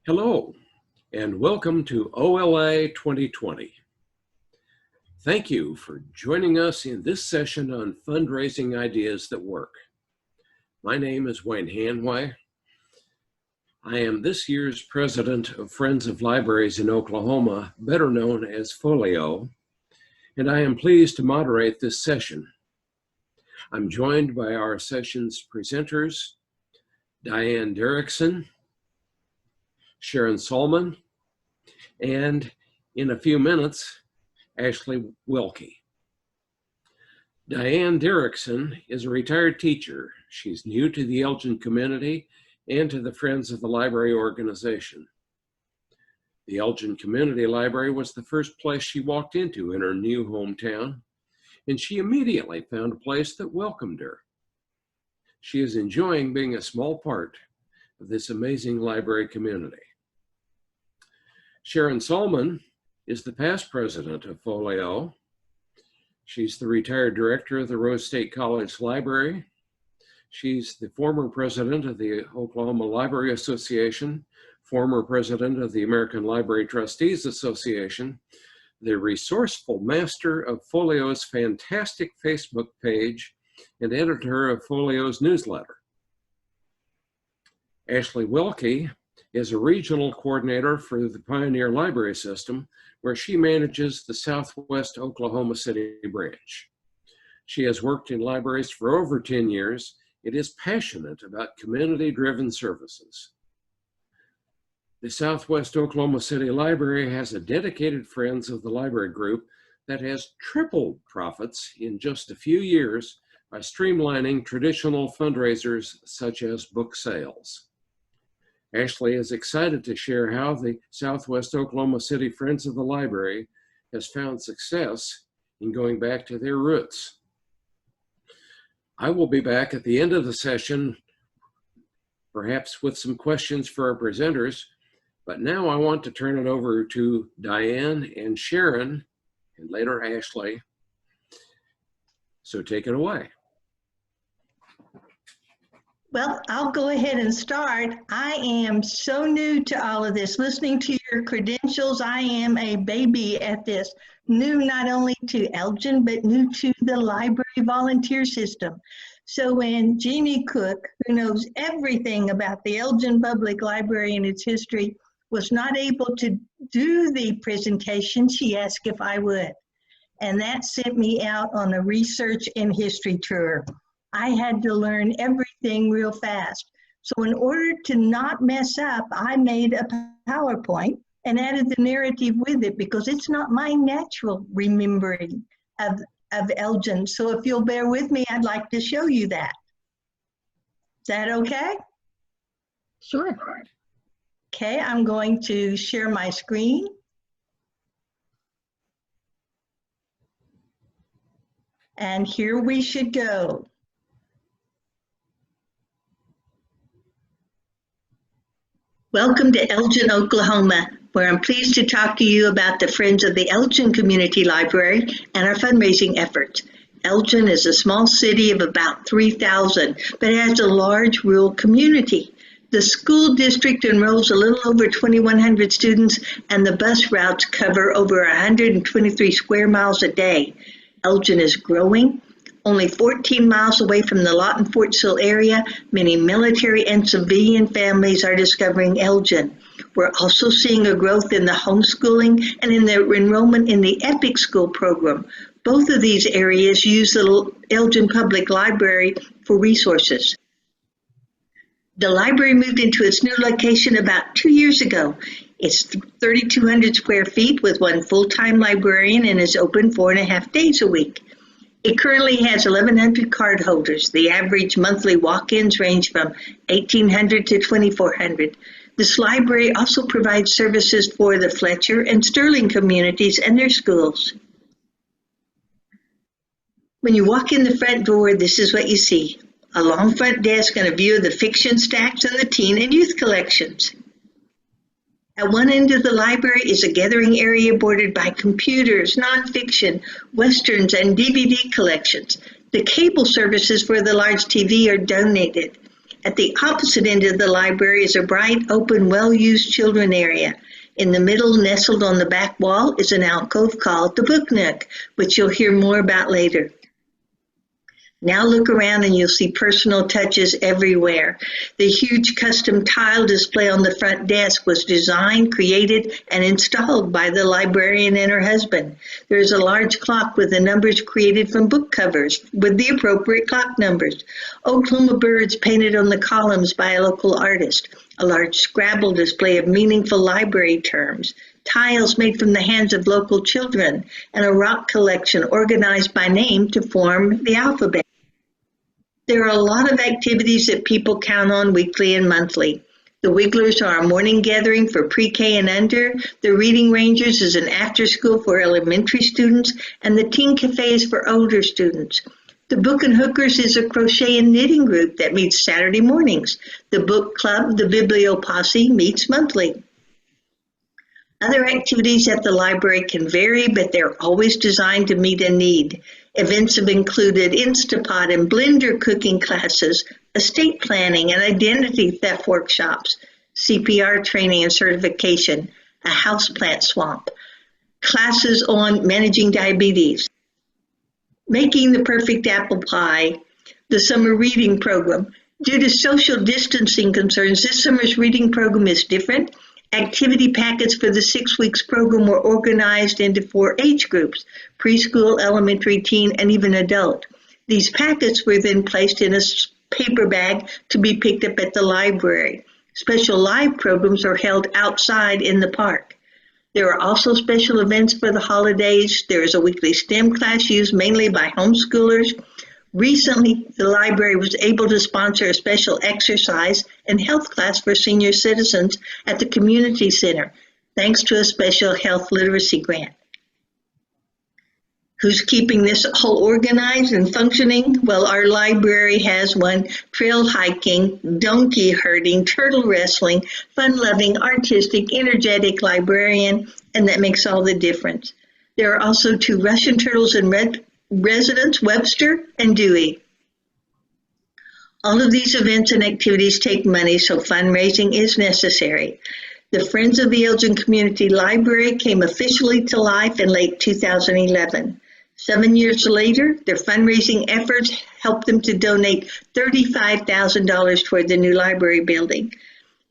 Hello, and welcome to OLA 2020. Thank you for joining us in this session on fundraising ideas that work. My name is Wayne Hanway. I am this year's president of Friends of Libraries in Oklahoma, better known as Folio, and I am pleased to moderate this session. I'm joined by our session's presenters, Diane Derrickson, Sharon Solomon, and in a few minutes, Ashley Wilkie. Diane Derrickson is a retired teacher. She's new to the Elgin community and to the Friends of the Library organization. The Elgin Community Library was the first place she walked into in her new hometown, and she immediately found a place that welcomed her. She is enjoying being a small part of this amazing library community. Sharon Solomon is the past president of Folio. She's the retired director of the Rose State College Library. She's the former president of the Oklahoma Library Association, former president of the American Library Trustees Association, the resourceful master of Folio's fantastic Facebook page, and editor of Folio's newsletter. Ashley Wilkie is a regional coordinator for the Pioneer Library System, where she manages the Southwest Oklahoma City branch. She has worked in libraries for over 10 years and is passionate about community-driven services. The Southwest Oklahoma City Library has a dedicated Friends of the Library group that has tripled profits in just a few years by streamlining traditional fundraisers such as book sales. Ashley is excited to share how the Southwest Oklahoma City Friends of the Library has found success in going back to their roots. I will be back at the end of the session, perhaps with some questions for our presenters, but now I want to turn it over to Diane and Sharon, and later Ashley. So take it away. Well, I'll go ahead and start. I am so new to all of this. Listening to your credentials, I am a baby at this. New not only to Elgin, but new to the library volunteer system. So when Jeannie Cook, who knows everything about the Elgin Public Library and its history, was not able to do the presentation, she asked if I would. And that sent me out on a research and history tour. I had to learn everything real fast. So in order to not mess up, I made a PowerPoint and added the narrative with it because it's not my natural remembering of Elgin. So if you'll bear with me, I'd like to show you that. Is that okay? Sure. Okay, I'm going to share my screen. And here we should go. Welcome to Elgin, Oklahoma, where I'm pleased to talk to you about the Friends of the Elgin Community Library and our fundraising efforts. Elgin is a small city of about 3,000, but has a large rural community. The school district enrolls a little over 2,100 students, and the bus routes cover over 123 square miles a day. Elgin is growing. Only 14 miles away from the Lawton Fort Sill area, many military and civilian families are discovering Elgin. We're also seeing a growth in the homeschooling and in the enrollment in the EPIC school program. Both of these areas use the Elgin Public Library for resources. The library moved into its new location about 2 years ago. It's 3,200 square feet with one full-time librarian and is open 4.5 days a week. It currently has 1,100 cardholders. The average monthly walk-ins range from 1,800 to 2,400. This library also provides services for the Fletcher and Sterling communities and their schools. When you walk in the front door, this is what you see. A long front desk and a view of the fiction stacks and the teen and youth collections. At one end of the library is a gathering area bordered by computers, nonfiction, westerns, and DVD collections. The cable services for the large TV are donated. At the opposite end of the library is a bright, open, well-used children area. In the middle, nestled on the back wall, is an alcove called the Book Nook, which you'll hear more about later. Now look around and you'll see personal touches everywhere. The huge custom tile display on the front desk was designed, created, and installed by the librarian and her husband. There is a large clock with the numbers created from book covers with the appropriate clock numbers. Oklahoma birds painted on the columns by a local artist. A large Scrabble display of meaningful library terms. Tiles made from the hands of local children, and a rock collection organized by name to form the alphabet. There are a lot of activities that people count on weekly and monthly. The Wigglers are a morning gathering for pre-K and under. The Reading Rangers is an after-school for elementary students, and the Teen Cafe is for older students. The Book and Hookers is a crochet and knitting group that meets Saturday mornings. The Book Club, the Biblio Posse, meets monthly. Other activities at the library can vary, but they're always designed to meet a need. Events have included Instapot and blender cooking classes, estate planning and identity theft workshops, CPR training and certification, a houseplant swamp, classes on managing diabetes, making the perfect apple pie, the summer reading program. Due to social distancing concerns, this summer's reading program is different. Activity packets for the 6 weeks program were organized into 4 age groups: preschool, elementary, teen, and even adult. These packets were then placed in a paper bag to be picked up at the library. Special live programs are held outside in the park. There are also special events for the holidays. There is a weekly STEM class used mainly by homeschoolers. Recently, the library was able to sponsor a special exercise and health class for senior citizens at the community center, thanks to a special health literacy grant. Who's keeping this all organized and functioning? Well, our library has one trail hiking, donkey herding, turtle wrestling, fun-loving, artistic, energetic librarian, and that makes all the difference. There are also 2 Russian turtles in residence, Webster and Dewey. All of these events and activities take money, so fundraising is necessary. The Friends of the Elgin Community Library came officially to life in late 2011. 7 years later, their fundraising efforts helped them to donate $35,000 toward the new library building.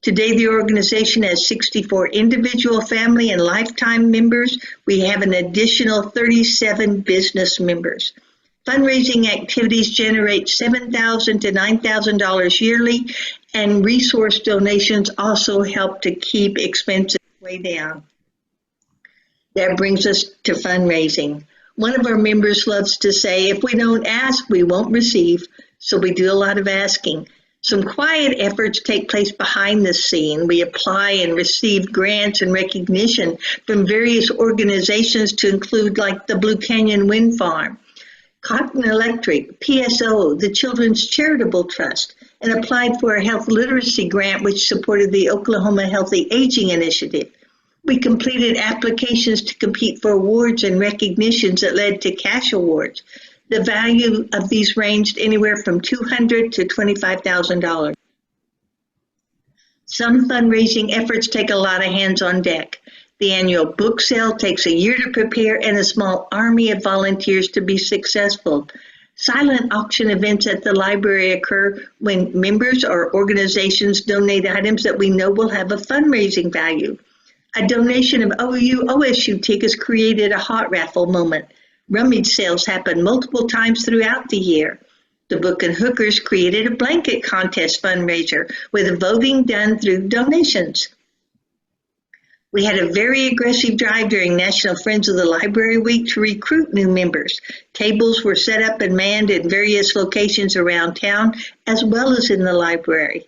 Today, the organization has 64 individual, family, and lifetime members. We have an additional 37 business members. Fundraising activities generate $7,000 to $9,000 yearly, and resource donations also help to keep expenses way down. That brings us to fundraising. One of our members loves to say, if we don't ask, we won't receive. So we do a lot of asking. Some quiet efforts take place behind the scene. We apply and receive grants and recognition from various organizations to include like the Blue Canyon Wind Farm, Cotton Electric, PSO, the Children's Charitable Trust, and applied for a health literacy grant which supported the Oklahoma Healthy Aging Initiative. We completed applications to compete for awards and recognitions that led to cash awards. The value of these ranged anywhere from $200,000 to $25,000. Some fundraising efforts take a lot of hands on deck. The annual book sale takes a year to prepare and a small army of volunteers to be successful. Silent auction events at the library occur when members or organizations donate items that we know will have a fundraising value. A donation of OSU tickets created a hot raffle moment. Rummage sales happen multiple times throughout the year. The Book and Hookers created a blanket contest fundraiser with voting done through donations. We had a very aggressive drive during National Friends of the Library Week to recruit new members. Tables were set up and manned in various locations around town, as well as in the library.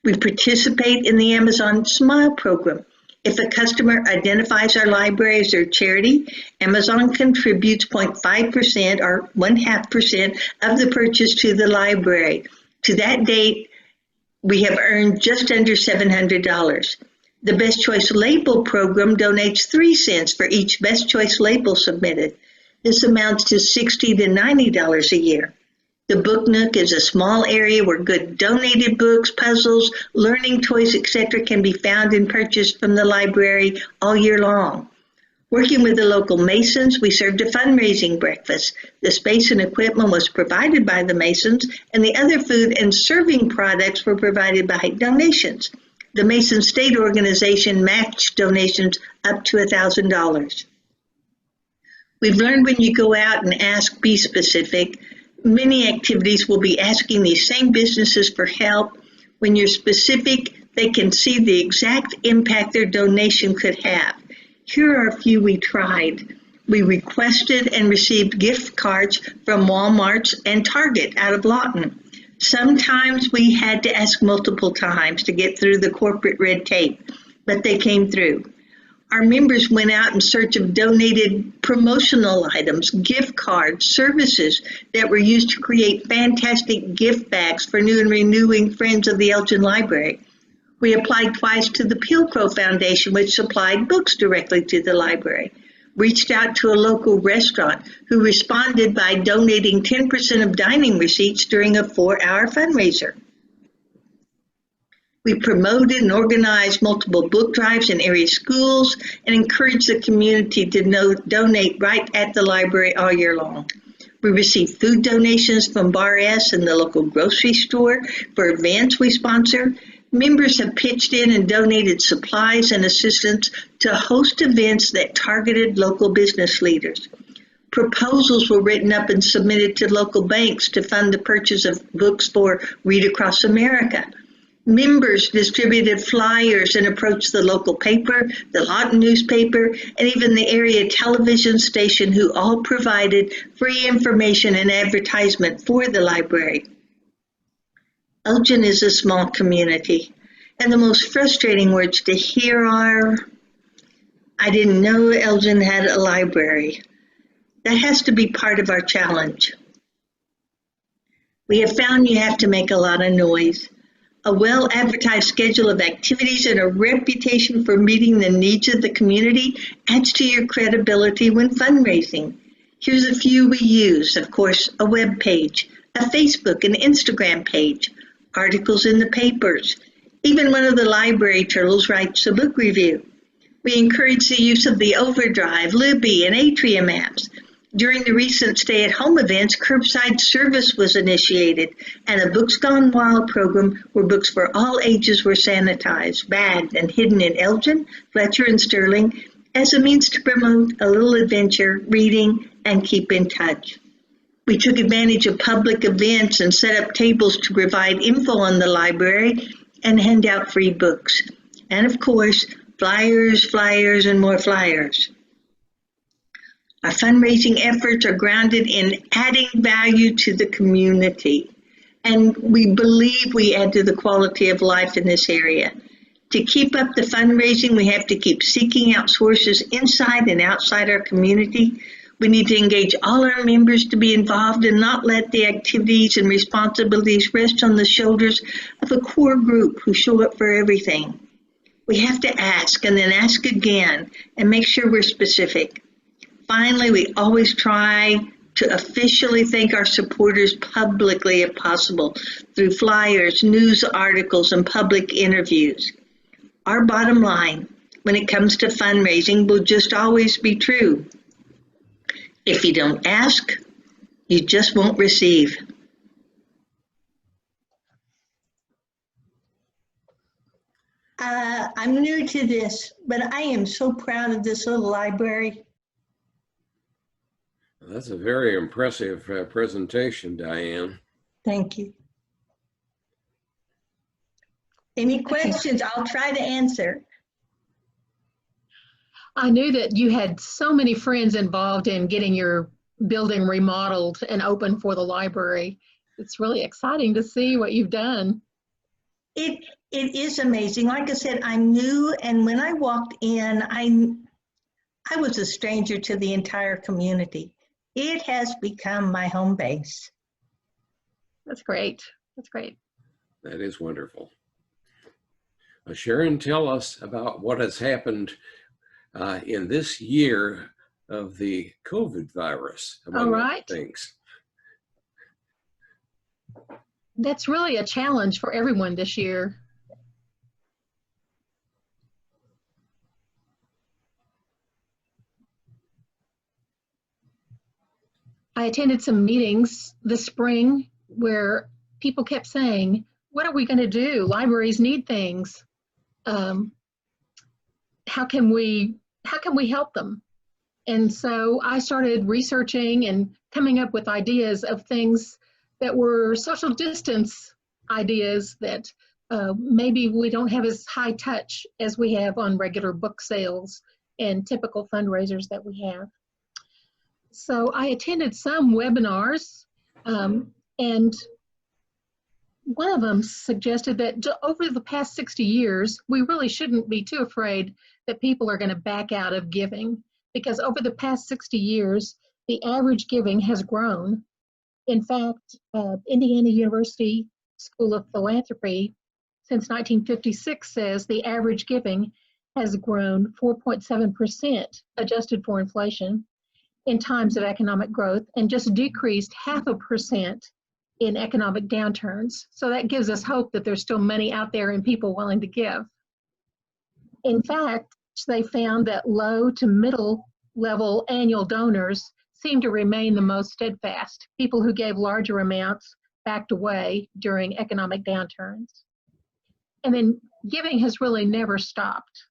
We participate in the Amazon Smile program. If a customer identifies our library as their charity, Amazon contributes 0.5% or 0.5% of the purchase to the library. To that date, we have earned just under $700. The Best Choice Label program donates 3 cents for each Best Choice label submitted. This amounts to $60 to $90 a year. The Book Nook is a small area where good donated books, puzzles, learning toys, etc. can be found and purchased from the library all year long. Working with the local Masons, we served a fundraising breakfast. The space and equipment was provided by the Masons, and the other food and serving products were provided by donations. The Mason State Organization matched donations up to $1,000. We've learned when you go out and ask, be specific. Many activities will be asking these same businesses for help. When you're specific, they can see the exact impact their donation could have. Here are a few we tried. We requested and received gift cards from Walmart and Target out of Lawton. Sometimes we had to ask multiple times to get through the corporate red tape, but they came through. Our members went out in search of donated promotional items, gift cards, services that were used to create fantastic gift bags for new and renewing friends of the Elgin Library. We applied twice to the Pilcrow Foundation, which supplied books directly to the library. Reached out to a local restaurant who responded by donating 10% of dining receipts during a 4-hour fundraiser. We promoted and organized multiple book drives in area schools and encouraged the community to donate right at the library all year long. We received food donations from Bar S and the local grocery store for events we sponsor. Members have pitched in and donated supplies and assistance to host events that targeted local business leaders. Proposals were written up and submitted to local banks to fund the purchase of books for Read Across America. Members distributed flyers and approached the local paper, the Lawton newspaper, and even the area television station, who all provided free information and advertisement for the library. Elgin is a small community, and the most frustrating words to hear are, "I didn't know Elgin had a library." That has to be part of our challenge. We have found you have to make a lot of noise. A well-advertised schedule of activities and a reputation for meeting the needs of the community adds to your credibility when fundraising. Here's a few we use. Of course, a web page, a Facebook and Instagram page, articles in the papers. Even one of the library turtles writes a book review. We encourage the use of the Overdrive, Libby, and Atrium apps. During the recent stay-at-home events, curbside service was initiated, and a Books Gone Wild program where books for all ages were sanitized, bagged, and hidden in Elgin, Fletcher, and Sterling as a means to promote a little adventure, reading, and keep in touch. We took advantage of public events and set up tables to provide info on the library and hand out free books. And of course, flyers, and more flyers. Our fundraising efforts are grounded in adding value to the community, and we believe we add to the quality of life in this area. To keep up the fundraising, we have to keep seeking out sources inside and outside our community. We need to engage all our members to be involved and not let the activities and responsibilities rest on the shoulders of a core group who show up for everything. We have to ask and then ask again and make sure we're specific. Finally, we always try to officially thank our supporters publicly if possible through flyers, news articles, and public interviews. Our bottom line when it comes to fundraising will just always be true. If you don't ask, you just won't receive. I'm new to this, but I am so proud of this little library. That's a very impressive presentation, Diane. Thank you. Any questions? I'll try to answer. I knew that you had so many friends involved in getting your building remodeled and open for the library. It's really exciting to see what you've done. It is amazing. Like I said, I'm new, and when I walked in, I was a stranger to the entire community. It has become my home base. That's great. That's great. That is wonderful. Sharon, tell us about what has happened in this year of the COVID virus, among All right. other things. That's really a challenge for everyone this year. I attended some meetings this spring where people kept saying, what are we going to do? Libraries need things. How can we help them? And so I started researching and coming up with ideas of things that were social distance ideas that maybe we don't have as high touch as we have on regular book sales and typical fundraisers that we have. So I attended some webinars, and one of them suggested that over the past 60 years, we really shouldn't be too afraid that people are going to back out of giving, because over the past 60 years, the average giving has grown. In fact, Indiana University School of Philanthropy since 1956 says the average giving has grown 4.7% adjusted for inflation in times of economic growth, and just decreased 0.5% in economic downturns. So that gives us hope that there's still money out there and people willing to give. In fact, they found that low to middle level annual donors seem to remain the most steadfast. People who gave larger amounts backed away during economic downturns. And then giving has really never stopped.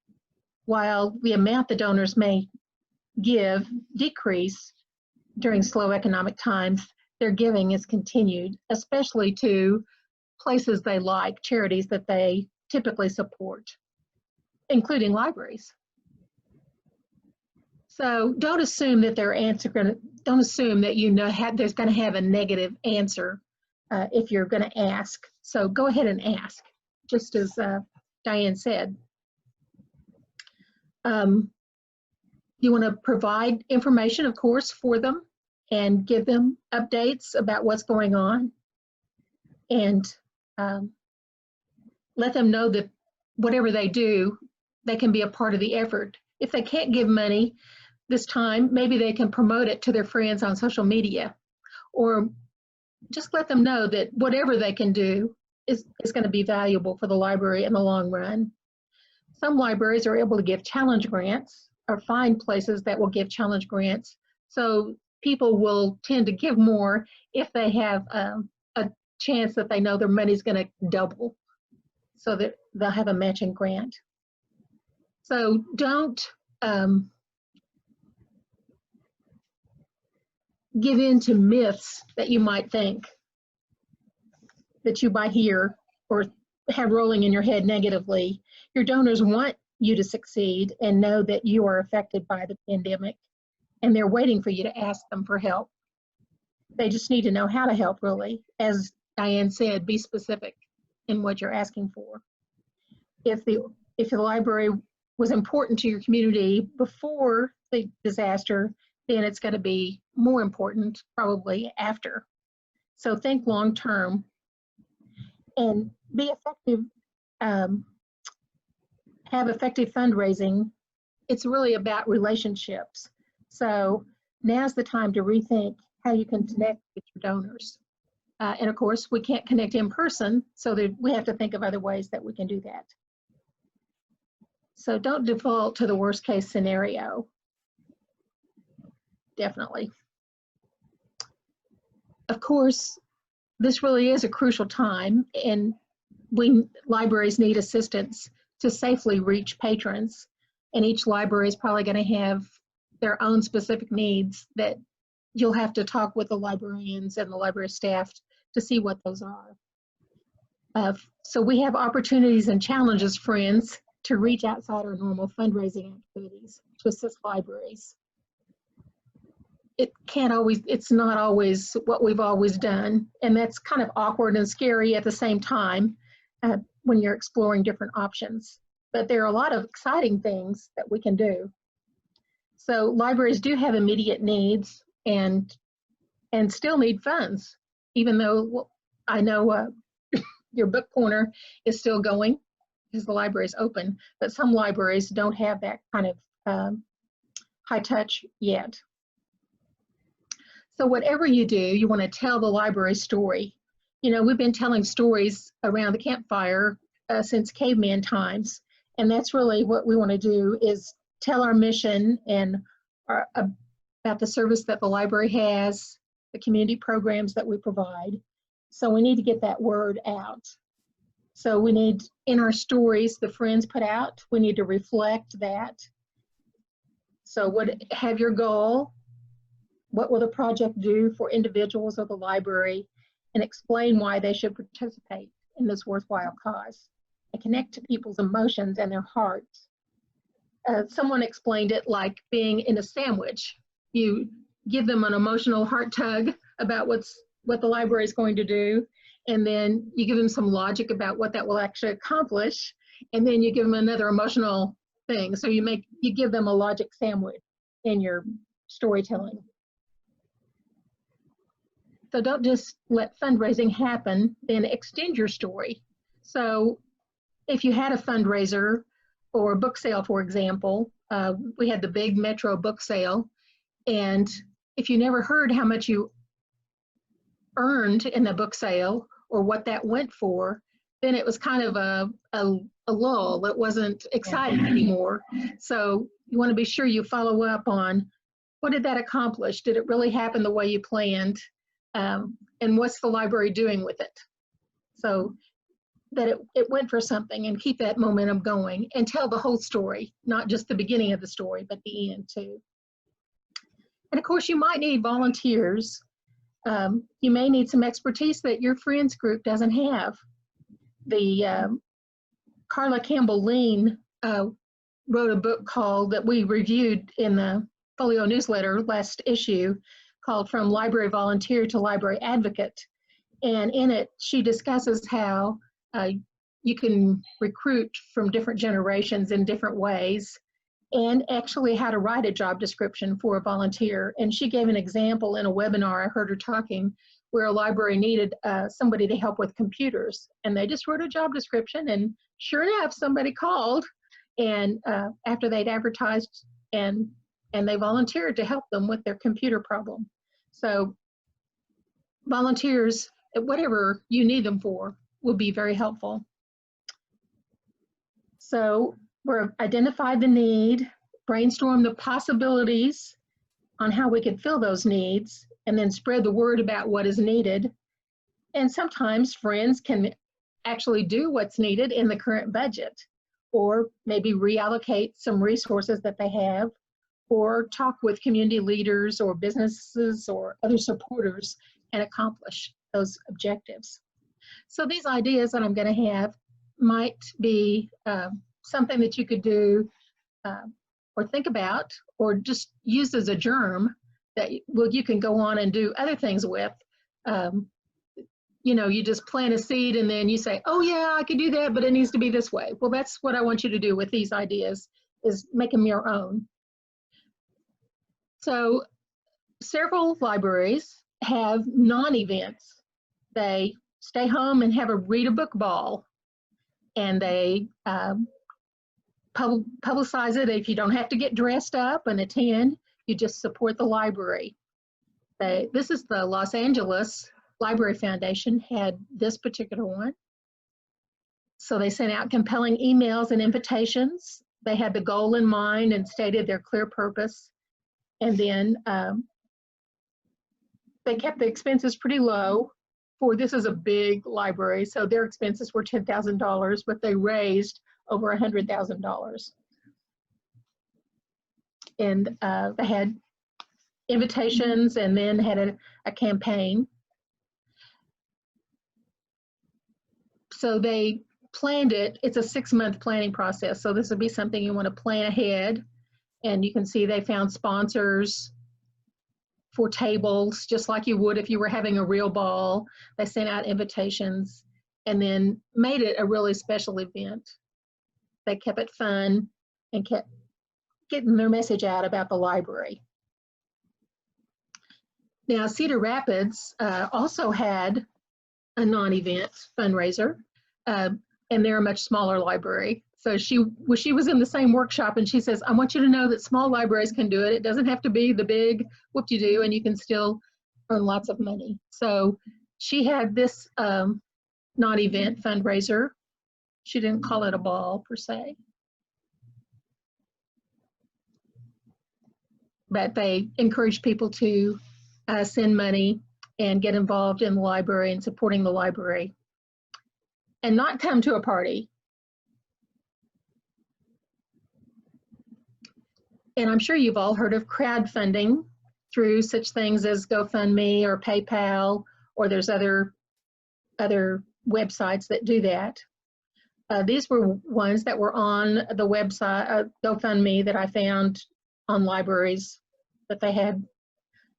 While the amount the donors may give decrease during slow economic times, their giving is continued, especially to places they like, charities that they typically support, including libraries. So don't assume that don't assume that there's going to have a negative answer if you're going to ask. So go ahead and ask, just as Diane said. You want to provide information, of course, for them and give them updates about what's going on, and let them know that whatever they do, they can be a part of the effort. If they can't give money this time, maybe they can promote it to their friends on social media, or just let them know that whatever they can do is going to be valuable for the library in the long run. Some libraries are able to give challenge grants or find places that will give challenge grants. So people will tend to give more if they have a chance that they know their money's going to double, so that they'll have a matching grant. So don't give in to myths that you might think, that you might hear or have rolling in your head negatively. Your donors want you to succeed and know that you are affected by the pandemic, and they're waiting for you to ask them for help. They just need to know how to help, really. As Diane said, be specific in what you're asking for. If the library was important to your community before the disaster, then it's going to be more important probably after. So think long term and be effective. Have effective fundraising. It's really about relationships. So now's the time to rethink how you can connect with your donors. And of course, we can't connect in person, so that we have to think of other ways that we can do that. So don't default to the worst case scenario. Definitely. Of course, this really is a crucial time, and libraries need assistance to safely reach patrons. And each library is probably going to have their own specific needs that you'll have to talk with the librarians and the library staff to see what those are. So we have opportunities and challenges, friends, to reach outside our normal fundraising activities to assist libraries. It's not always what we've always done, and that's kind of awkward and scary at the same time when you're exploring different options. But there are a lot of exciting things that we can do. So libraries do have immediate needs and still need funds, even though I know your book corner is still going because the library is open, but some libraries don't have that kind of high touch yet. So whatever you do, you want to tell the library story. You know, we've been telling stories around the campfire since caveman times, and that's really what we want to do, is tell our mission and about the service that the library has, the community programs that we provide. So we need to get that word out. So we need, in our stories the friends put out, we need to reflect that. So have your goal, what will the project do for individuals of the library, and explain why they should participate in this worthwhile cause, and connect to people's emotions and their hearts. Someone explained it like being in a sandwich. You give them an emotional heart tug about what the library is going to do, and then you give them some logic about what that will actually accomplish, and then you give them another emotional thing. So you give them a logic sandwich in your storytelling. So don't just let fundraising happen, then extend your story. So if you had a fundraiser or a book sale, for example, we had the big Metro book sale, and if you never heard how much you earned in the book sale or what that went for, then it was kind of a lull. It wasn't exciting anymore. So you want to be sure you follow up on, what did that accomplish? Did it really happen the way you planned? And what's the library doing with it? So that it went for something, and keep that momentum going and tell the whole story, not just the beginning of the story, but the end too. And of course, you might need volunteers. You may need some expertise that your friends group doesn't have. The Carla Campbell-Lean wrote a book that we reviewed in the Folio newsletter last issue, called From Library Volunteer to Library Advocate. And in it, she discusses how you can recruit from different generations in different ways, and actually how to write a job description for a volunteer. And she gave an example in a webinar I heard her talking, where a library needed somebody to help with computers. And they just wrote a job description, and sure enough, somebody called, and after they'd advertised, and they volunteered to help them with their computer problem. So volunteers, whatever you need them for, will be very helpful. So we've identified the need, brainstorm the possibilities on how we could fill those needs, and then spread the word about what is needed. And sometimes friends can actually do what's needed in the current budget, or maybe reallocate some resources that they have, or talk with community leaders or businesses or other supporters and accomplish those objectives. So these ideas that I'm going to have might be something that you could do or think about, or just use as a germ that you can go on and do other things with. You know, you just plant a seed and then you say, oh yeah, I could do that, but it needs to be this way. Well, that's what I want you to do with these ideas, is make them your own. So several libraries have non-events. They stay home and have a read a book ball, and they publicize it. If you don't have to get dressed up and attend, you just support the library. This is the Los Angeles Library Foundation had this particular one. So they sent out compelling emails and invitations. They had the goal in mind and stated their clear purpose. And then they kept the expenses pretty low. This is a big library, so their expenses were $10,000, but they raised over $100,000. And they had invitations and then had a campaign. So they planned it. It's a 6-month planning process, so this would be something you want to plan ahead. And you can see they found sponsors for tables, just like you would if you were having a real ball. They sent out invitations and then made it a really special event. They kept it fun and kept getting their message out about the library. Now, Cedar Rapids also had a non-event fundraiser, and they're a much smaller library. So she was in the same workshop, and she says, I want you to know that small libraries can do it. It doesn't have to be the big whoop-de-doo, and you can still earn lots of money. So she had this non-event fundraiser. She didn't call it a ball per se, but they encouraged people to send money and get involved in the library and supporting the library and not come to a party. And I'm sure you've all heard of crowdfunding through such things as GoFundMe or PayPal, or there's other websites that do that. These were ones that were on the website, GoFundMe, that I found on libraries that they had.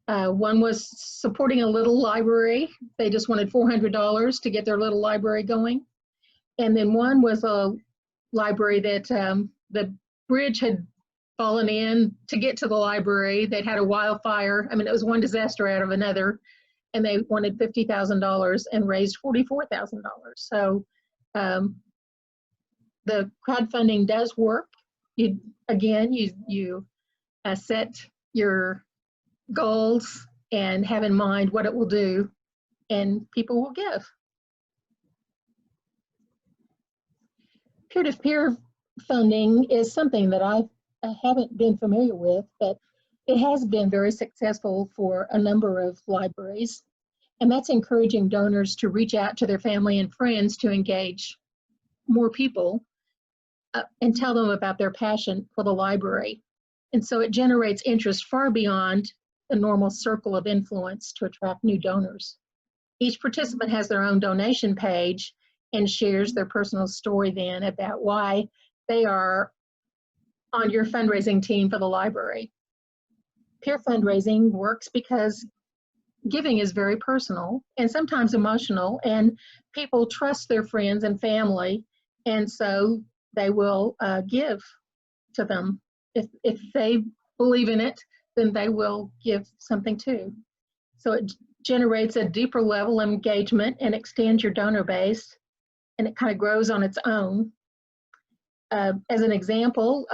One was supporting a little library. They just wanted $400 to get their little library going. And then one was a library that the bridge had fallen in to get to the library. They'd had a wildfire. I mean, it was one disaster out of another, and they wanted $50,000 and raised $44,000. So the crowdfunding does work. You set your goals and have in mind what it will do, and people will give. Peer-to-peer funding is something that I haven't been familiar with, but it has been very successful for a number of libraries, and that's encouraging donors to reach out to their family and friends to engage more people and tell them about their passion for the library. And so it generates interest far beyond the normal circle of influence to attract new donors. Each participant has their own donation page and shares their personal story then about why they are on your fundraising team for the library. Peer fundraising works because giving is very personal and sometimes emotional, and people trust their friends and family, and so they will give to them. If they believe in it, then they will give something too. So it generates a deeper level of engagement and extends your donor base, and it kind of grows on its own. As an example,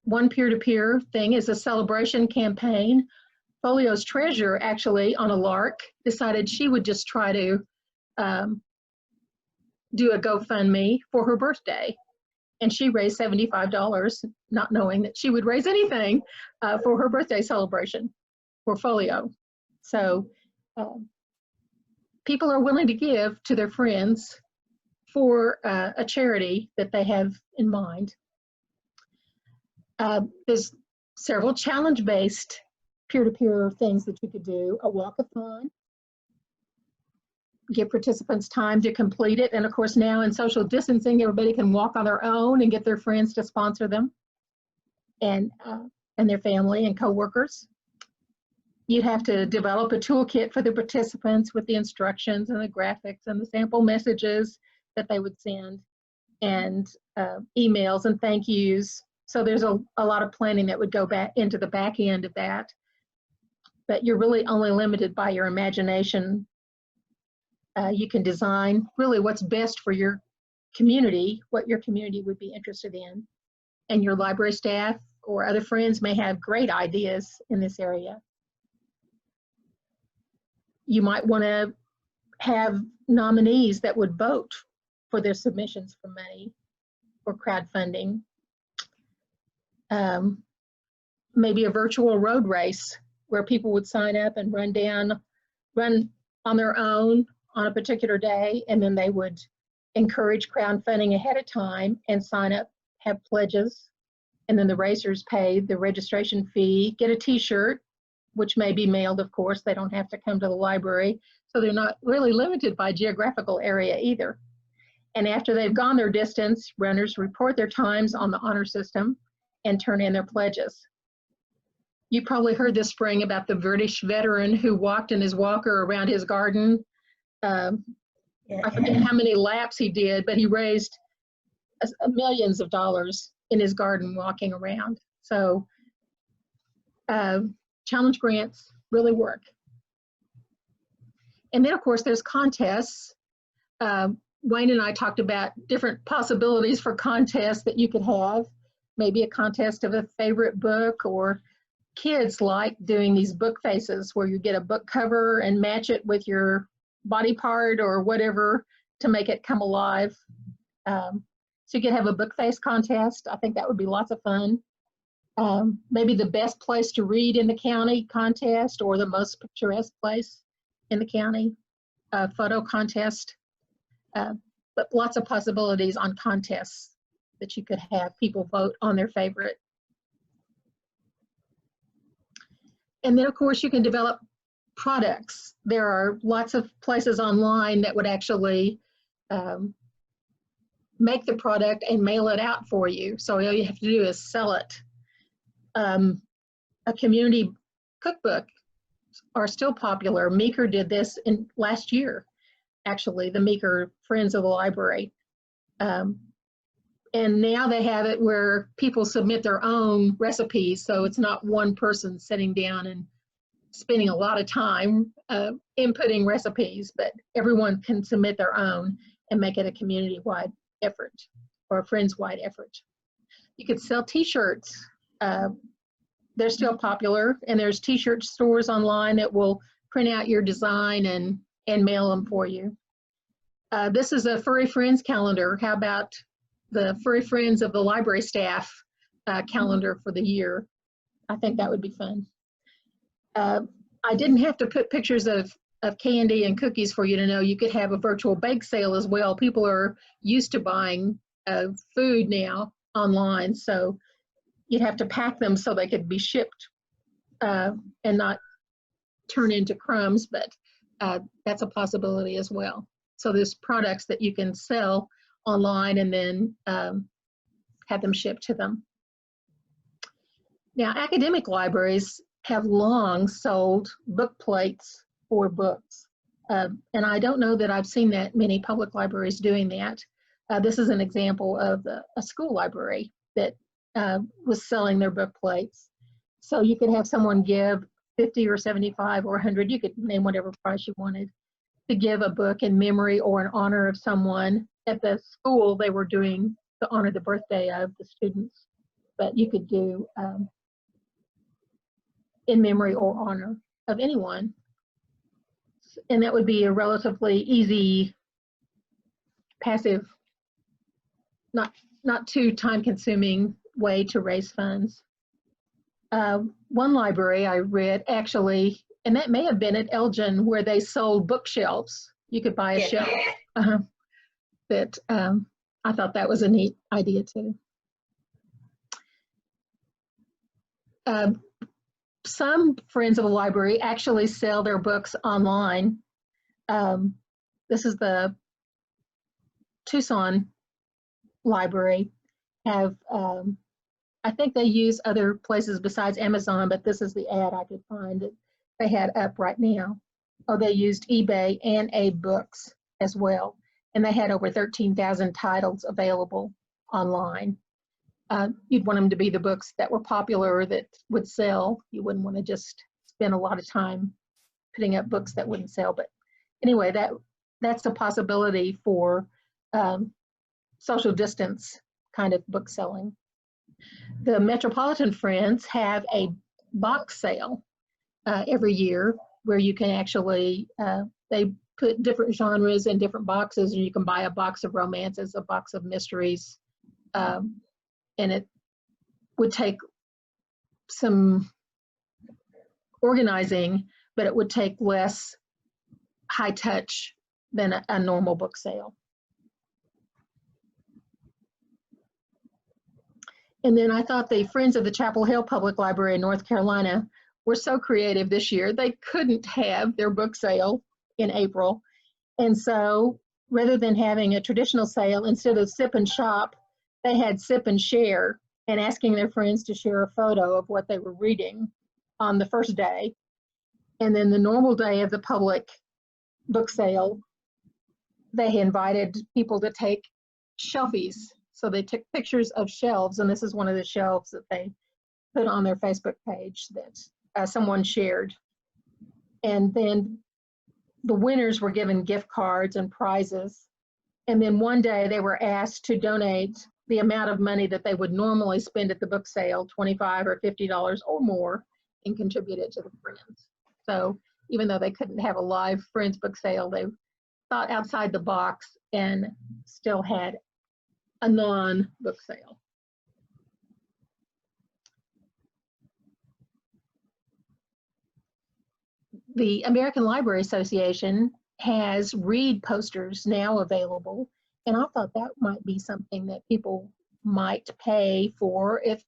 one peer-to-peer thing is a celebration campaign. Folio's treasurer actually, on a lark, decided she would just try to do a GoFundMe for her birthday. And she raised $75, not knowing that she would raise anything for her birthday celebration for Folio. So people are willing to give to their friends for a charity that they have in mind. There's several challenge-based peer-to-peer things that you could do. A walkathon, give participants time to complete it. And of course, now in social distancing, everybody can walk on their own and get their friends to sponsor them, and their family and coworkers. You'd have to develop a toolkit for the participants with the instructions and the graphics and the sample messages that they would send, and emails and thank yous. So there's a lot of planning that would go back into the back end of that. But you're really only limited by your imagination. You can design really what's best for your community, what your community would be interested in. And your library staff or other friends may have great ideas in this area. You might want to have nominees that would vote for their submissions for money or crowdfunding. Maybe a virtual road race where people would sign up and run on their own on a particular day, and then they would encourage crowdfunding ahead of time and sign up, have pledges, and then the racers pay the registration fee, get a t-shirt, which may be mailed, of course. They don't have to come to the library, so they're not really limited by geographical area either. And after they've gone their distance, runners report their times on the honor system and turn in their pledges. You probably heard this spring about the British veteran who walked in his walker around his garden. I forget how many laps he did, but he raised millions of dollars in his garden walking around. So challenge grants really work. And then of course there's contests. Wayne and I talked about different possibilities for contests that you could have. Maybe a contest of a favorite book, or kids like doing these book faces where you get a book cover and match it with your body part or whatever to make it come alive. So you could have a book face contest. I think that would be lots of fun. Maybe the best place to read in the county contest, or the most picturesque place in the county photo contest. But lots of possibilities on contests that you could have people vote on their favorite. And then of course you can develop products. There are lots of places online that would actually make the product and mail it out for you. So all you have to do is sell it. A community cookbook are still popular. Meeker did this in last year, actually, the Meeker Friends of the Library. And now they have it where people submit their own recipes, so it's not one person sitting down and spending a lot of time inputting recipes, but everyone can submit their own and make it a community-wide effort or a friends-wide effort. You could sell t-shirts. They're still popular, and there's t-shirt stores online that will print out your design and mail them for you. This is a Furry Friends calendar. How about the Furry Friends of the library staff calendar for the year? I think that would be fun. I didn't have to put pictures of candy and cookies for you to know you could have a virtual bake sale as well. People are used to buying food now online, so you'd have to pack them so they could be shipped and not turn into crumbs, but that's a possibility as well. So there's products that you can sell online and then have them shipped to them. Now, academic libraries have long sold book plates for books. And I don't know that I've seen that many public libraries doing that. This is an example of a school library that was selling their book plates. So you could have someone give 50 or 75 or 100, you could name whatever price you wanted, to give a book in memory or in honor of someone. At the school, they were doing to honor the birthday of the students, but you could do in memory or honor of anyone. And that would be a relatively easy, passive, not too time-consuming way to raise funds. One library I read actually, and that may have been at Elgin, where they sold bookshelves. You could buy a shelf. That I thought that was a neat idea too. Some friends of the library actually sell their books online. This is the Tucson Library. Have I think they use other places besides Amazon, but this is the ad I could find that they had up right now. Oh, they used eBay and AbeBooks as well, and they had over 13,000 titles available online. You'd want them to be the books that were popular that would sell. You wouldn't want to just spend a lot of time putting up books that wouldn't sell. But anyway, that's a possibility for social distance kind of book selling. The Metropolitan Friends have a box sale every year where you can actually, they put different genres in different boxes, and you can buy a box of romances, a box of mysteries, and it would take some organizing, but it would take less high touch than a normal book sale. And then I thought the Friends of the Chapel Hill Public Library in North Carolina were so creative this year. They couldn't have their book sale in April. And so rather than having a traditional sale, instead of sip and shop, they had sip and share, and asking their friends to share a photo of what they were reading on the first day. And then the normal day of the public book sale, they invited people to take shelfies. So they took pictures of shelves, and this is one of the shelves that they put on their Facebook page that someone shared. And then the winners were given gift cards and prizes. And then one day they were asked to donate the amount of money that they would normally spend at the book sale, $25 or $50 or more, and contribute it to the Friends. So even though they couldn't have a live Friends book sale, they thought outside the box and still had a non-book sale. The American Library Association has read posters now available, and I thought that might be something that people might pay for if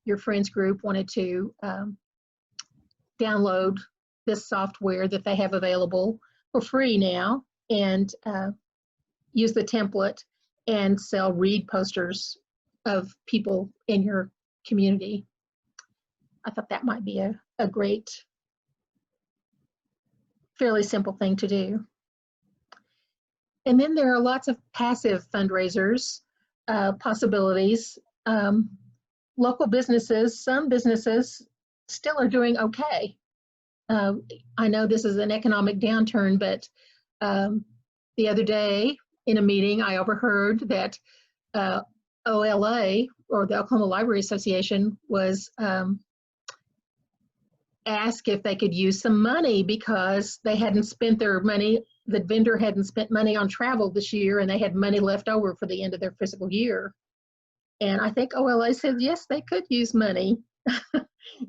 your friends group wanted to download this software that they have available for free now and use the template and sell read posters of people in your community. I thought that might be a great, fairly simple thing to do. And then there are lots of passive fundraisers possibilities. Local businesses, some businesses still are doing okay. I know this is an economic downturn, but the other day in a meeting, I overheard that OLA, or the Oklahoma Library Association, was asked if they could use some money because they hadn't spent their money, the vendor hadn't spent money on travel this year, and they had money left over for the end of their fiscal year. And I think OLA said, yes, they could use money.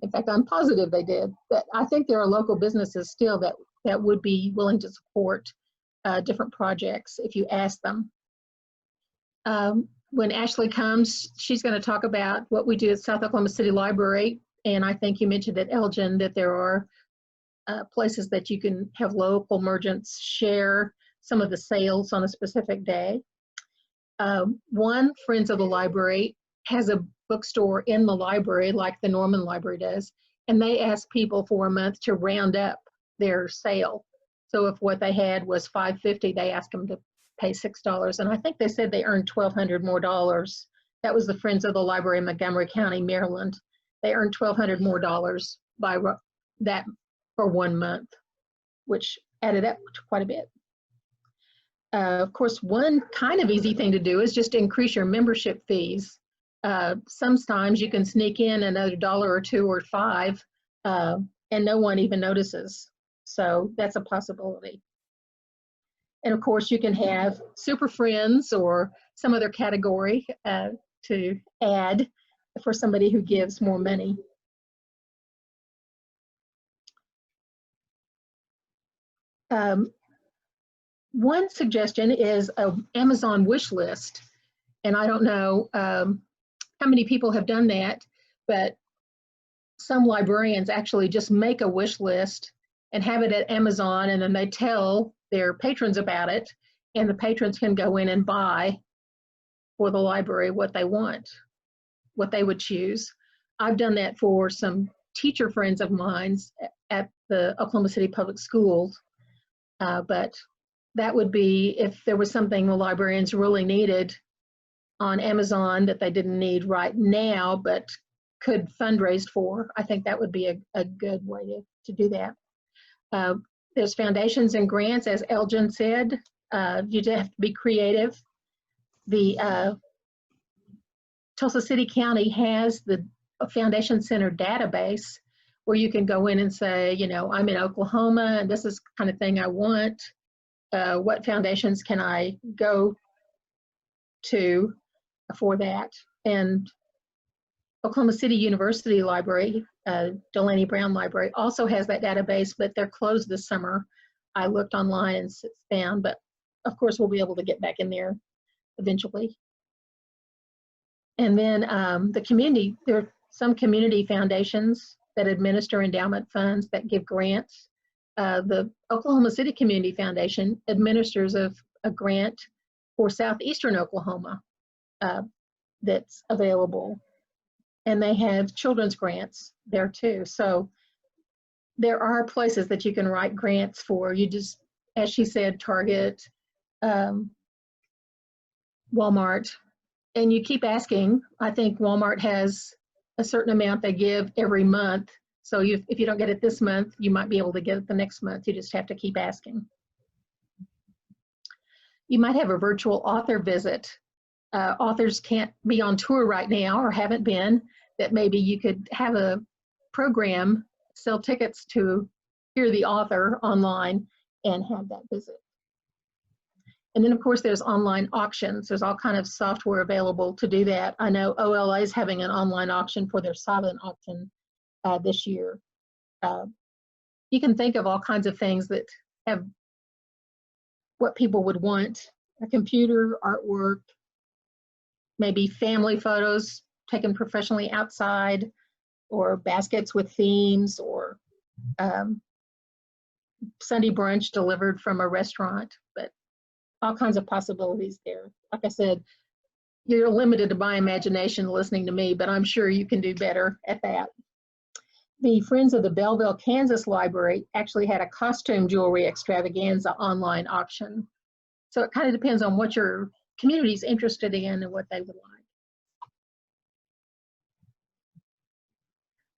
In fact, I'm positive they did. But I think there are local businesses still that would be willing to support different projects if you ask them. When Ashley comes, she's going to talk about what we do at South Oklahoma City Library. And I think you mentioned at Elgin that there are places that you can have local merchants share some of the sales on a specific day. One Friends of the Library has a bookstore in the library like the Norman Library does, and they ask people for a month to round up their sale. So if what they had was $5.50, they ask them to pay $6, and I think they said they earned $1,200 more dollars. That was the Friends of the Library in Montgomery County, Maryland. They earned $1,200 more dollars by that for 1 month, which added up to quite a bit. Of course, one kind of easy thing to do is just increase your membership fees. Sometimes you can sneak in another $1 or $2 or $5, and no one even notices. So that's a possibility. And of course, you can have Super Friends or some other category to add for somebody who gives more money. One suggestion is an Amazon wish list. And I don't know how many people have done that, but some librarians actually just make a wish list and have it at Amazon, and then they tell their patrons about it, and the patrons can go in and buy for the library what they want, what they would choose. I've done that for some teacher friends of mine at the Oklahoma City Public Schools, but that would be if there was something the librarians really needed on Amazon that they didn't need right now, but could fundraise for. I think that would be a good way to do that. There's foundations and grants, as Elgin said. You just have to be creative. The Tulsa City County has the Foundation Center database where you can go in and say, you know, I'm in Oklahoma and this is the kind of thing I want. What foundations can I go to for that? And Oklahoma City University Library, Delaney Brown Library, also has that database, but they're closed this summer. I looked online and it's down, but of course we'll be able to get back in there eventually. And then the community, there are some community foundations that administer endowment funds that give grants. The Oklahoma City Community Foundation administers a grant for southeastern Oklahoma that's available. And they have children's grants there too. So there are places that you can write grants for. You just, as she said, Target, Walmart, and you keep asking. I think Walmart has a certain amount they give every month. So if you don't get it this month, you might be able to get it the next month. You just have to keep asking. You might have a virtual author visit. Authors can't be on tour right now or haven't been, that maybe you could have a program, sell tickets to hear the author online and have that visit. And then of course there's online auctions. There's all kind of software available to do that. I know OLA is having an online auction for their silent auction this year. You can think of all kinds of things that have what people would want: a computer, artwork, maybe family photos taken professionally outside, or baskets with themes, or Sunday brunch delivered from a restaurant, but all kinds of possibilities there. Like I said, you're limited to my imagination listening to me, but I'm sure you can do better at that. The Friends of the Belleville, Kansas Library actually had a costume jewelry extravaganza online auction. So it kind of depends on what your community's interested in and what they would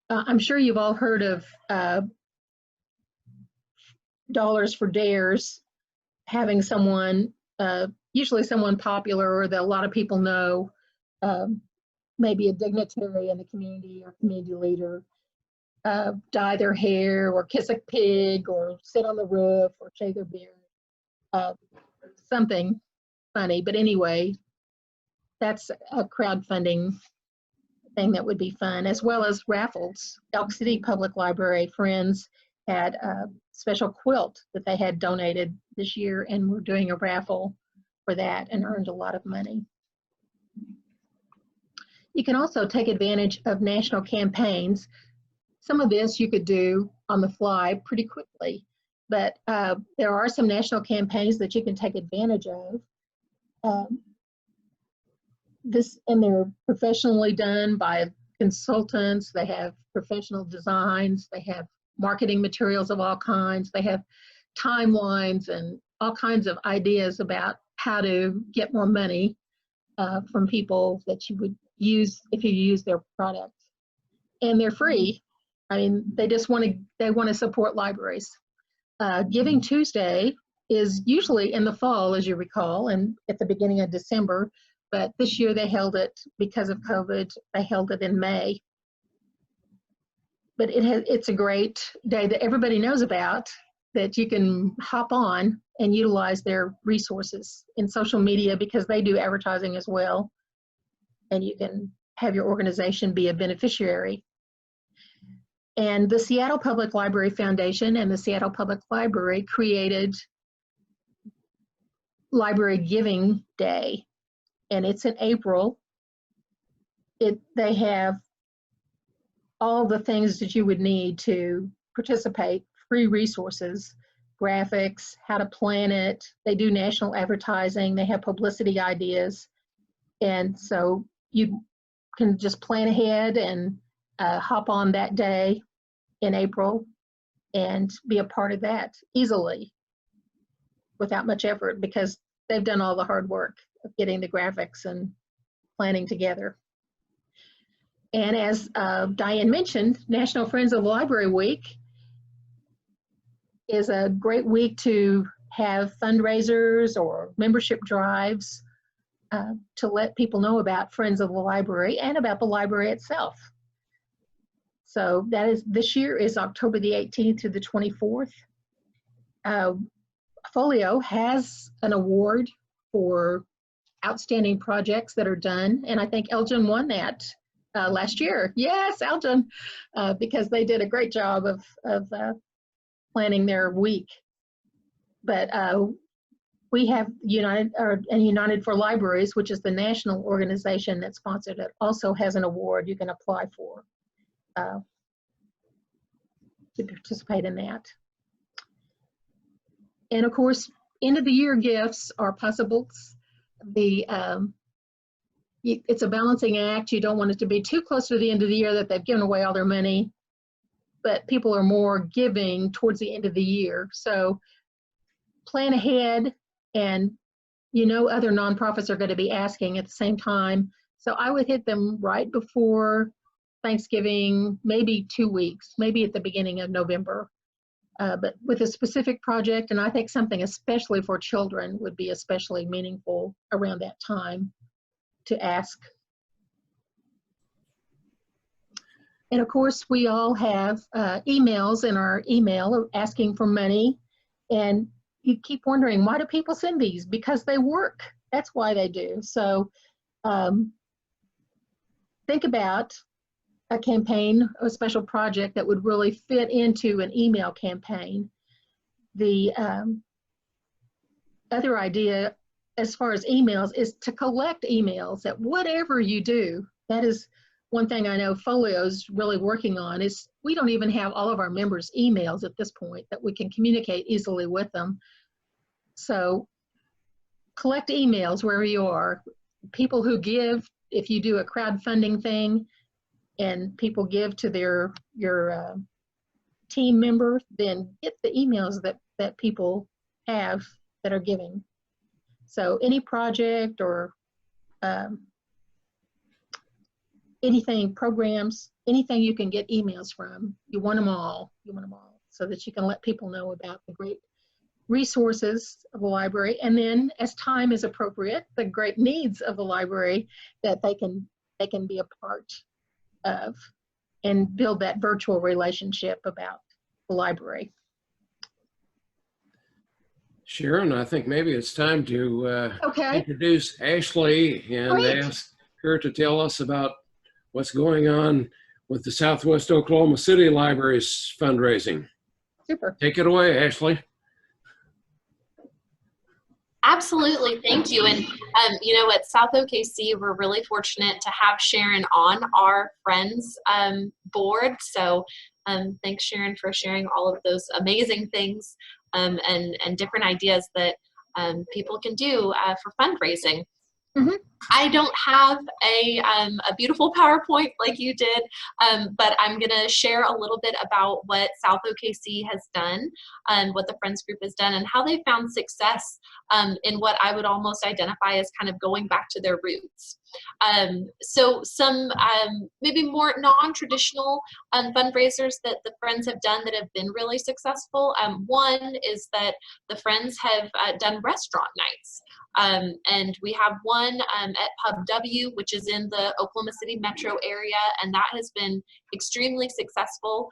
like. I'm sure you've all heard of Dollars for Dares, having someone, usually someone popular or that a lot of people know, maybe a dignitary in the community or community leader, dye their hair or kiss a pig or sit on the roof or shave their beard. Something funny, but anyway, that's a crowdfunding thing that would be fun, as well as raffles. Elk City Public Library Friends had a special quilt that they had donated this year, and we're doing a raffle for that and earned a lot of money. You can also take advantage of national campaigns. Some of this you could do on the fly pretty quickly, but there are some national campaigns that you can take advantage of. And they're professionally done by consultants. They have professional designs. They have marketing materials of all kinds. They have timelines and all kinds of ideas about how to get more money from people that you would use if you use their products. And they're free. I mean, they want to support libraries. Giving Tuesday is usually in the fall, as you recall, and at the beginning of December. But this year they held it, because of COVID, they held it in May. But it's a great day that everybody knows about, that you can hop on and utilize their resources in social media, because they do advertising as well. And you can have your organization be a beneficiary. And the Seattle Public Library Foundation and the Seattle Public Library created Library Giving Day, and it's in April. They have all the things that you would need to participate: free resources, graphics, how to plan it. They do national advertising. They have publicity ideas. And so you can just plan ahead and hop on that day in April and be a part of that easily without much effort, because they've done all the hard work of getting the graphics and planning together. And as Diane mentioned, National Friends of the Library Week is a great week to have fundraisers or membership drives to let people know about Friends of the Library and about the library itself. So that is, this year is October the 18th through the 24th. Folio has an award for outstanding projects that are done, and I think Elgin won that last year. Yes, Elgin, because they did a great job of planning their week. But we have United for Libraries, which is the national organization that sponsored it, also has an award you can apply for to participate in that. And of course, end of the year gifts are possibles. It's a balancing act. You don't want it to be too close to the end of the year that they've given away all their money, but people are more giving towards the end of the year. So plan ahead, and other nonprofits are going to be asking at the same time. So I would hit them right before Thanksgiving, maybe 2 weeks, maybe at the beginning of November. But with a specific project, and I think something especially for children would be especially meaningful around that time to ask. And of course, we all have emails in our email asking for money. And you keep wondering, why do people send these? Because they work. That's why they do. So think about a campaign, a special project that would really fit into an email campaign. The other idea as far as emails is to collect emails that whatever you do. That is one thing I know Folio's really working on, is we don't even have all of our members' emails at this point that we can communicate easily with them. So collect emails wherever you are. People who give, if you do a crowdfunding thing and people give to your team member, then get the emails that people have that are giving. So any project or anything, programs, anything you can get emails from, you want them all. You want them all so that you can let people know about the great resources of the library. And then as time is appropriate, the great needs of the library that they can be a part of and build that virtual relationship about the library. Sharon, I think maybe it's time to Okay. introduce Ashley and Great. ask her to tell us about what's going on with the Southwest Oklahoma City Library's fundraising. Super. Take it away, Ashley. Absolutely, thank you. And you know, at South OKC, we're really fortunate to have Sharon on our Friends board. So thanks, Sharon, for sharing all of those amazing things and different ideas that people can do for fundraising. Mm-hmm. I don't have a beautiful PowerPoint like you did, but I'm going to share a little bit about what South OKC has done, what the Friends Group has done, and how they found success in what I would almost identify as kind of going back to their roots. So some maybe more non-traditional fundraisers that the Friends have done that have been really successful. One is that the Friends have done restaurant nights. And we have one at Pub W, which is in the Oklahoma City metro area, and that has been extremely successful.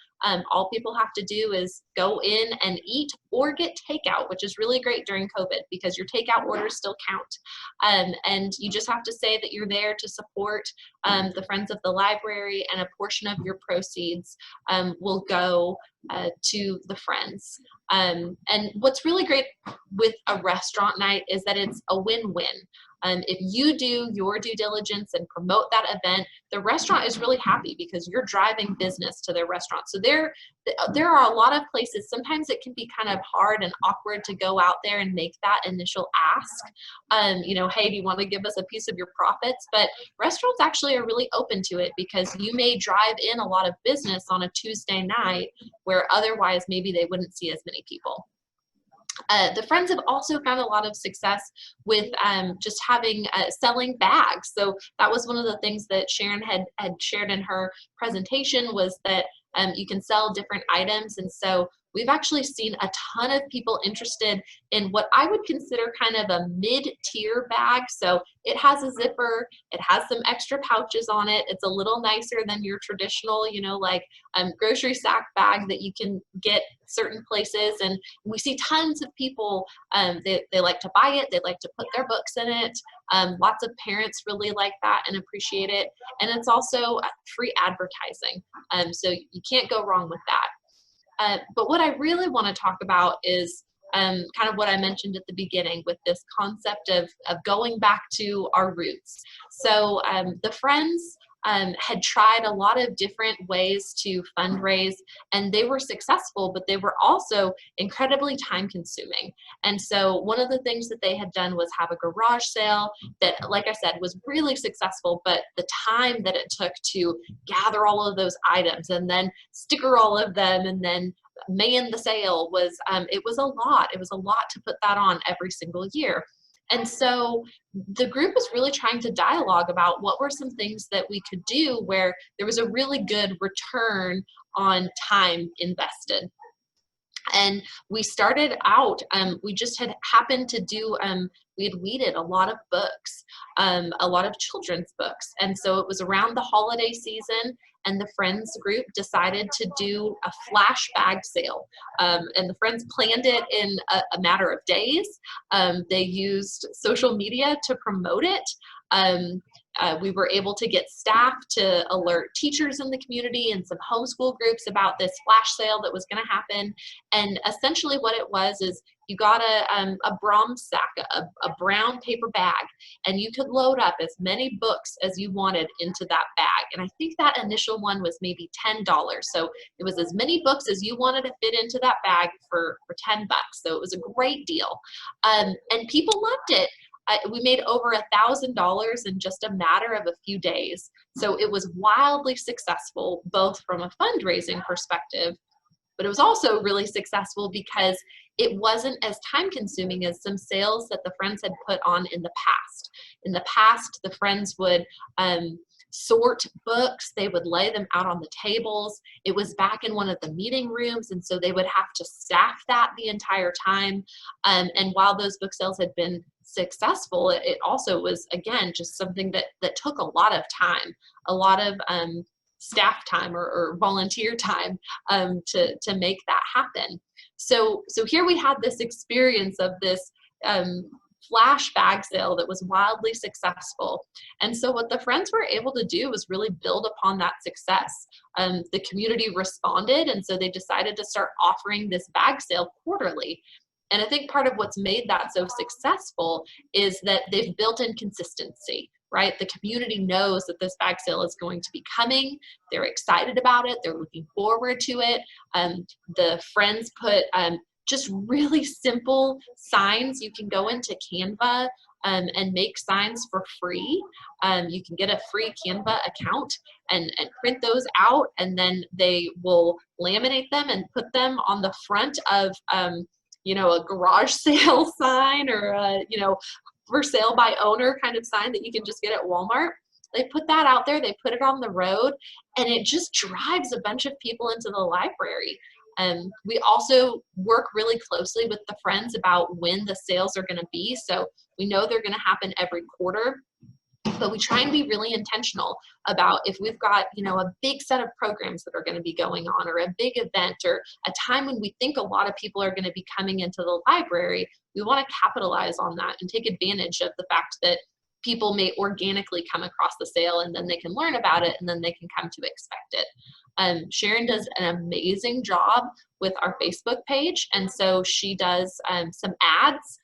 All people have to do is go in and eat or get takeout, which is really great during COVID because your takeout orders still count. And you just have to say that you're there to support the Friends of the Library, and a portion of your proceeds will go to the Friends. And what's really great with a restaurant night is that it's a win-win. If you do your due diligence and promote that event, the restaurant is really happy because you're driving business to their restaurant. So there are a lot of places, sometimes it can be kind of hard and awkward to go out there and make that initial ask. You know, hey, do you want to give us a piece of your profits? But restaurants actually are really open to it because you may drive in a lot of business on a Tuesday night where otherwise maybe they wouldn't see as many people. The Friends have also found a lot of success with just having selling bags. So that was one of the things that Sharon had shared in her presentation, was that you can sell different items. And so we've actually seen a ton of people interested in what I would consider kind of a mid-tier bag. So it has a zipper, it has some extra pouches on it. It's a little nicer than your traditional, you know, like grocery sack bag that you can get certain places. And we see tons of people, they like to buy it, they like to put their books in it. Lots of parents really like that and appreciate it. And it's also free advertising. So you can't go wrong with that. But what I really want to talk about is kind of what I mentioned at the beginning with this concept of going back to our roots. So the Friends had tried a lot of different ways to fundraise, and they were successful, but they were also incredibly time consuming. And so one of the things that they had done was have a garage sale that, like I said, was really successful, but the time that it took to gather all of those items and then sticker all of them and then man the sale was, it was a lot. It was a lot to put that on every single year. And so the group was really trying to dialogue about what were some things that we could do where there was a really good return on time invested. And we started out, we just had happened to do, we had weeded a lot of books, a lot of children's books. And so it was around the holiday season, and the Friends group decided to do a flash bag sale. And the Friends planned it in a matter of days. They used social media to promote it. We were able to get staff to alert teachers in the community and some homeschool groups about this flash sale that was going to happen. And essentially what it was is you got a Brahms sack, a brown paper bag, and you could load up as many books as you wanted into that bag. And I think that initial one was maybe $10. So it was as many books as you wanted to fit into that bag for $10. So it was a great deal. And people loved it. We made over $1,000 in just a matter of a few days. So it was wildly successful, both from a fundraising perspective, but it was also really successful because it wasn't as time consuming as some sales that the Friends had put on in the past. In the past, the Friends would sort books, they would lay them out on the tables. It was back in one of the meeting rooms, and so they would have to staff that the entire time. And while those book sales had been successful, it also was, again, just something that took a lot of time, a lot of staff time or volunteer time to make that happen. So here we had this experience of this flash bag sale that was wildly successful. And so what the Friends were able to do was really build upon that success. The community responded, and so they decided to start offering this bag sale quarterly. And I think part of what's made that so successful is that they've built in consistency, right? The community knows that this bag sale is going to be coming. They're excited about it. They're looking forward to it. The Friends put just really simple signs. You can go into Canva and make signs for free. You can get a free Canva account and print those out, and then they will laminate them and put them on the front of a garage sale sign or for sale by owner kind of sign that you can just get at Walmart. They put that out there, they put it on the road, and it just drives a bunch of people into the library. We also work really closely with the Friends about when the sales are going to be. So we know they're going to happen every quarter, but we try and be really intentional about if we've got, a big set of programs that are going to be going on, or a big event, or a time when we think a lot of people are going to be coming into the library, we want to capitalize on that and take advantage of the fact that people may organically come across the sale, and then they can learn about it, and then they can come to expect it. Sharon does an amazing job with our Facebook page, and so she does some ads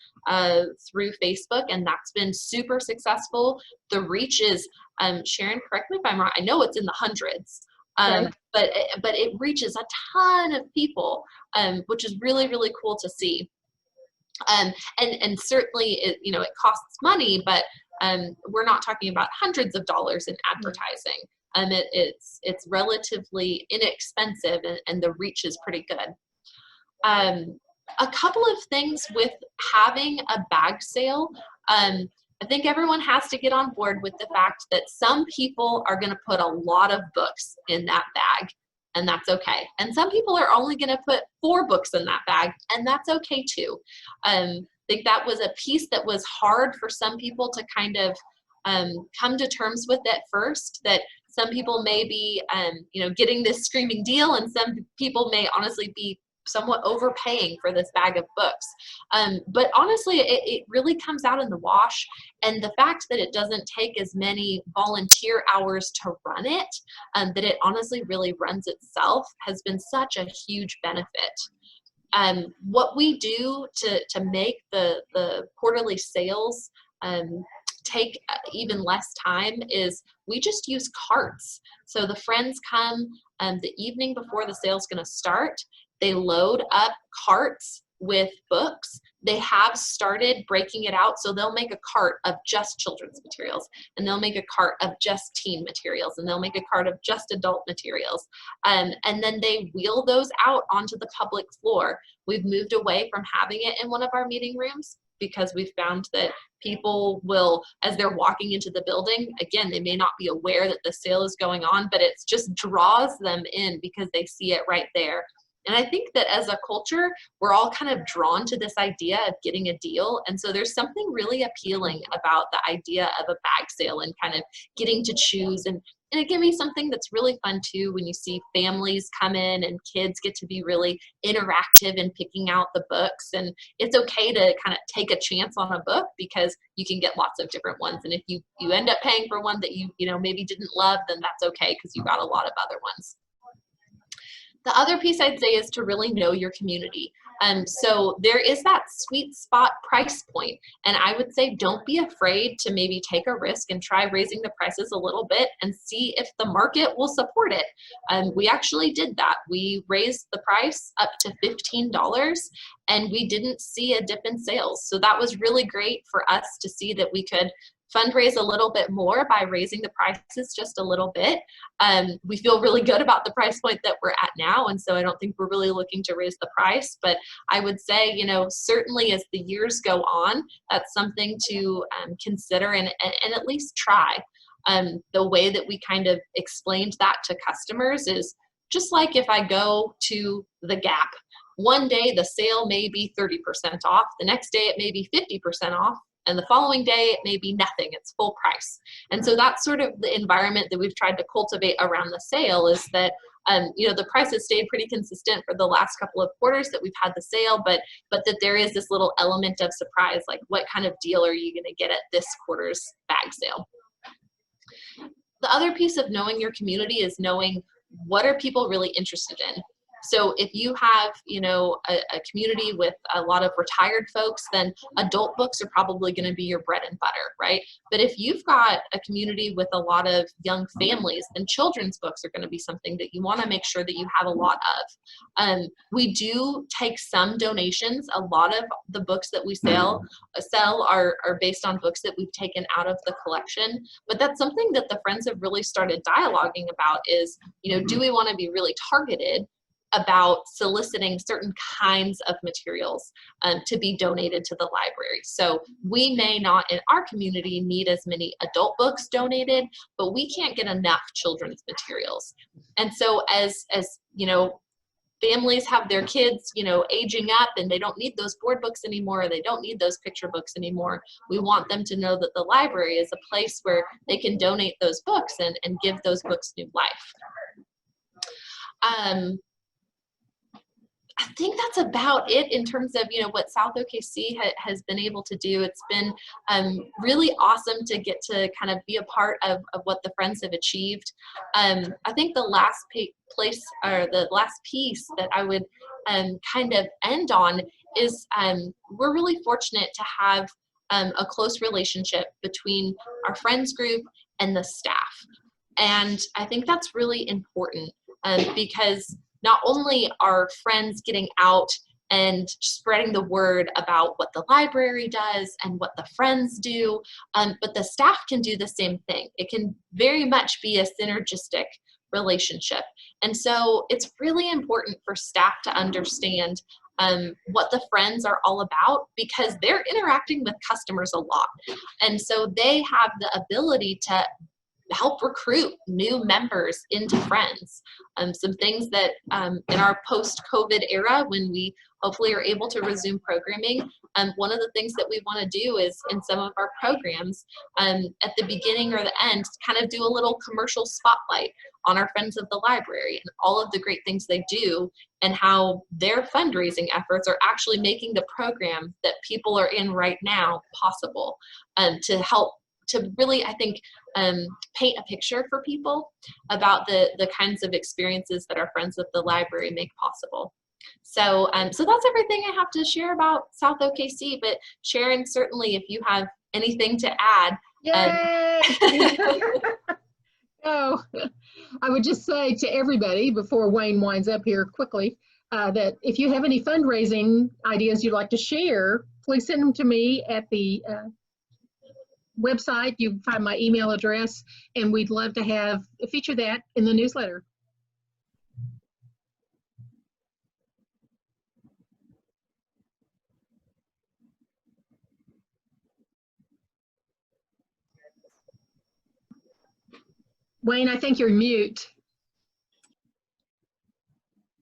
through Facebook, and that's been super successful. The reach is, Sharon, correct me if I'm wrong, I know it's in the hundreds, Right. but it reaches a ton of people, which is really, really cool to see. And certainly it costs money, but we're not talking about hundreds of dollars in advertising. It's relatively inexpensive, and the reach is pretty good. A couple of things with having a bag sale. I think everyone has to get on board with the fact that some people are going to put a lot of books in that bag, and that's okay. And some people are only going to put 4 books in that bag, and that's okay too. I think that was a piece that was hard for some people to kind of come to terms with at first, that some people may be getting this screaming deal, and some people may honestly be somewhat overpaying for this bag of books. But honestly, it really comes out in the wash, and the fact that it doesn't take as many volunteer hours to run it, that it honestly really runs itself, has been such a huge benefit. What we do to make the quarterly sales take even less time is we just use carts. So the Friends come the evening before the sale's going to start. They load up carts with books. They have started breaking it out, so they'll make a cart of just children's materials, and they'll make a cart of just teen materials, and they'll make a cart of just adult materials, and then they wheel those out onto the public floor. We've moved away from having it in one of our meeting rooms because we've found that people will, as they're walking into the building, again, they may not be aware that the sale is going on, but it just draws them in because they see it right there. And I think that as a culture, we're all kind of drawn to this idea of getting a deal. And so there's something really appealing about the idea of a bag sale and kind of getting to choose. And it can be something that's really fun too when you see families come in and kids get to be really interactive in picking out the books. And it's okay to kind of take a chance on a book because you can get lots of different ones. And if you end up paying for one that you maybe didn't love, then that's okay because you got a lot of other ones. The other piece I'd say is to really know your community. So there is that sweet spot price point. And I would say don't be afraid to maybe take a risk and try raising the prices a little bit and see if the market will support it. We actually did that. We raised the price up to $15 and we didn't see a dip in sales. So that was really great for us to see that we could fundraise a little bit more by raising the prices just a little bit. We feel really good about the price point that we're at now, and so I don't think we're really looking to raise the price, but I would say, certainly as the years go on, that's something to consider and at least try. The way that we kind of explained that to customers is just like if I go to the Gap, one day the sale may be 30% off, the next day it may be 50% off, and the following day, it may be nothing, it's full price. And so that's sort of the environment that we've tried to cultivate around the sale is that, the price has stayed pretty consistent for the last couple of quarters that we've had the sale, but that there is this little element of surprise, like what kind of deal are you gonna get at this quarter's bag sale? The other piece of knowing your community is knowing what are people really interested in. So if you have, a community with a lot of retired folks, then adult books are probably going to be your bread and butter, right? But if you've got a community with a lot of young families, then children's books are going to be something that you want to make sure that you have a lot of. We do take some donations. A lot of the books that we sell are based on books that we've taken out of the collection. But that's something that the Friends have really started dialoguing about is, do we want to be really targeted about soliciting certain kinds of materials to be donated to the library. So we may not in our community need as many adult books donated, but we can't get enough children's materials. And so as families have their kids, aging up and they don't need those board books anymore, they don't need those picture books anymore, we want them to know that the library is a place where they can donate those books and give those books new life. I think that's about it in terms of, what South OKC has been able to do. It's been really awesome to get to kind of be a part of what the Friends have achieved. I think the last piece that I would kind of end on is we're really fortunate to have a close relationship between our Friends group and the staff. And I think that's really important because not only are Friends getting out and spreading the word about what the library does and what the Friends do, but the staff can do the same thing. It can very much be a synergistic relationship. And so it's really important for staff to understand what the Friends are all about because they're interacting with customers a lot. And so they have the ability to help recruit new members into Friends. Some things that in our post-COVID era, when we hopefully are able to resume programming, one of the things that we want to do is in some of our programs at the beginning or the end, kind of do a little commercial spotlight on our Friends of the Library and all of the great things they do and how their fundraising efforts are actually making the program that people are in right now possible to help to really, I think, paint a picture for people about the kinds of experiences that our Friends of the Library make possible. So, so that's everything I have to share about South OKC, but Sharon, certainly if you have anything to add. Yay! Oh, I would just say to everybody before Wayne winds up here quickly, that if you have any fundraising ideas you'd like to share, please send them to me at the website. You can find my email address, and we'd love to feature that in the newsletter. Wayne, I think you're mute.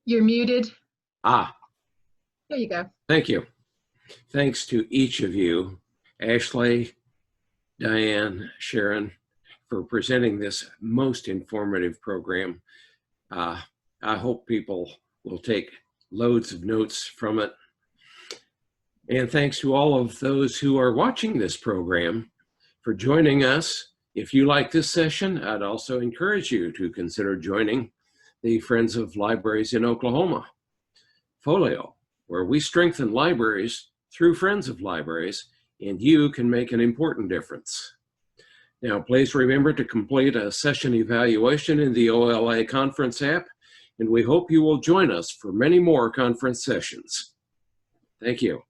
You're muted. Ah, There you go. thank you. Thanks to each of you, Ashley, Diane, Sharon, for presenting this most informative program. I hope people will take loads of notes from it. And thanks to all of those who are watching this program for joining us. If you like this session, I'd also encourage you to consider joining the Friends of Libraries in Oklahoma, Folio, where we strengthen libraries through Friends of Libraries, and you can make an important difference. Now, please remember to complete a session evaluation in the OLA Conference app, and we hope you will join us for many more conference sessions. Thank you.